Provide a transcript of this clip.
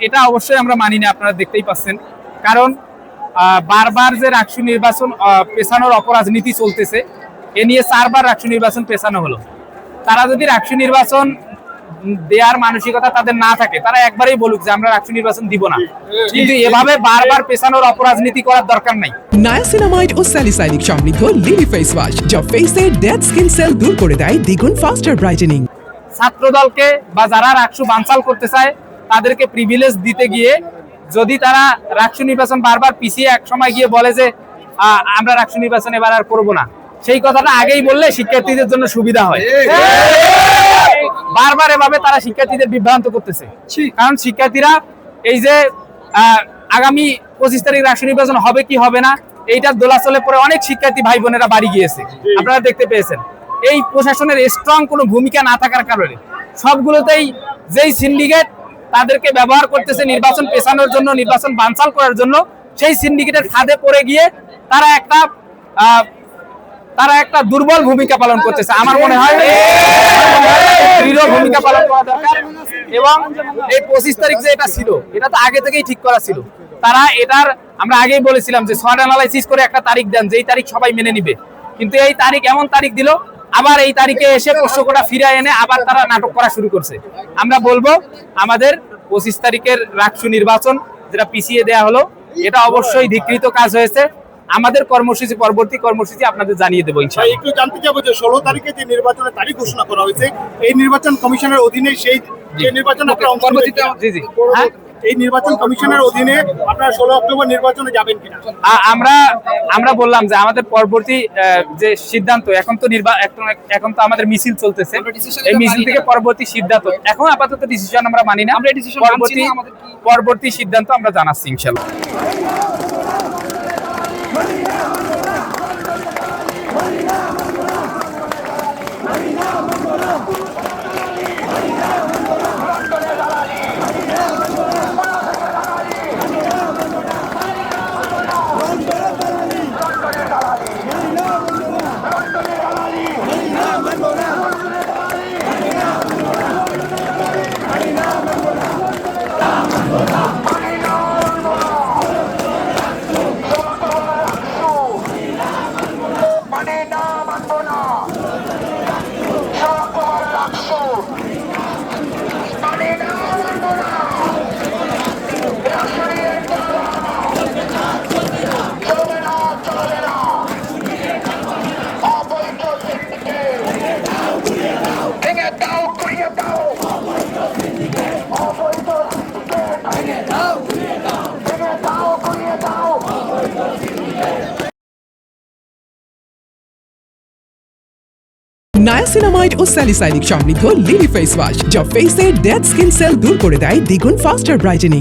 এটা অবশ্যই আমরা মানি না, আপনারা দেখতেই পাচ্ছেন। কারণ বারবার যে রাকসু নির্বাচন পেছানোর অপরাজনীতি চলতেছে, এ নিয়ে 4 বার রাকসু নির্বাচন পেছানো হলো। তারা যদি রাকসু নির্বাচন দেওয়ার মানসিকতা তাদের না থাকে, তারা একবারেই বলুক যে আমরা রাকসু নির্বাচন দিব না। কিন্তু এভাবে বারবার পেছানোর অপরাজনীতি করার দরকার নাই। নায়াসিনামাইড ও স্যালিসাইলিক সমৃদ্ধ লিলি ফেস ওয়াশ যা ফেসের ডেড স্কিন সেল দূর করে দেয় দ্বিগুণ ফাস্টার ব্রাইটেনিং। ছাত্র দলকে বা যারা রাকসু বানচাল করতে চায় তাদেরকে প্রিভিলেজ দিতে গিয়ে যদি তারা রাকসু নির্বাচন বারবার পিছিয়ে এক সময় গিয়ে বলে যে আমরা রাকসু নির্বাচন এবার আর করবো না, সেই কথাটা আগেই বললে শিক্ষার্থীদের জন্য সুবিধা হয়। বারবার এভাবে তারা শিক্ষার্থীদের বিভ্রান্ত করতেছে। কারণ শিক্ষার্থীরা এই যে আগামী 25 তারিখ রাকসু নির্বাচন হবে কি হবে না এইটার দোলাচলে পরে অনেক শিক্ষার্থী ভাই বোনেরা বাড়ি গিয়েছে, আপনারা দেখতে পেয়েছেন। এই প্রশাসনের স্ট্রং কোনো ভূমিকা না থাকার কারণে সবগুলোতেই যেই সিন্ডিকেট তাদেরকে ব্যবহার করতেছে নির্বাচন পেছানোর জন্য, নির্বাচন বানচাল করার জন্য, সেই সিন্ডিকেটের ফাঁদে পড়ে গিয়ে তারা একটা দুর্বল ভূমিকা পালন করতেছে। আমার মনে হয় দৃঢ় ভূমিকা পালন করা দরকার। এবং এই 25 তারিখ যে এটা ছিল, এটা তো আগে থেকেই ঠিক করা ছিল। তারা এটার আমরা আগেই বলেছিলাম যে শর্ট অ্যানালাইসিস করে একটা তারিখ দেন, যেই তারিখ সবাই মেনে নিবে। কিন্তু এই তারিখ এমন তারিখ দিল, আবার এই তারিখে এসে প্রশ্নটা ফিরে এনে আবার তারা নাটক করা শুরু করছে। আমরা বলবো আমাদের 25 তারিখের রাকসু নির্বাচন যেটা পিছিয়ে দেয়া হলো, এটা অবশ্যই ধিকৃত কাজ হয়েছে। আমাদের কর্মসূচি, পরবর্তী কর্মসূচি আপনাদের জানিয়ে দেবো ইনশাআল্লাহ। একটু জানতে চাইবো যে 16 তারিখে যে নির্বাচনের তারিখ ঘোষণা করা হয়েছে, এই নির্বাচন কমিশনের অধীনে সেই যে নির্বাচন আপনারা অংশ নেবেন, জি হ্যাঁ, এই নির্বাচন কমিশনের অধীনে আপনারা 16 অক্টোবর নির্বাচনে যাবেন কিনা? আমরা বললাম যে আমাদের পরবর্তী যে সিদ্ধান্ত, এখন তো আমাদের মিছিল চলতেছে, এই মিছিল থেকে পরবর্তী সিদ্ধান্ত, এখন আপাতত ডিসিশন আমরা মানি না। পরবর্তী সিদ্ধান্ত আমরা জানাচ্ছি ইনশাআল্লাহ। নায়াসিনামাইড ও স্যালিসাইলিক সমৃদ্ধ লিলি ফেস ওয়াশ যা ফেসের ডেড স্কিন সেল দূর করে দেয় দ্বিগুণ ফাস্টার ব্রাইটেনিং।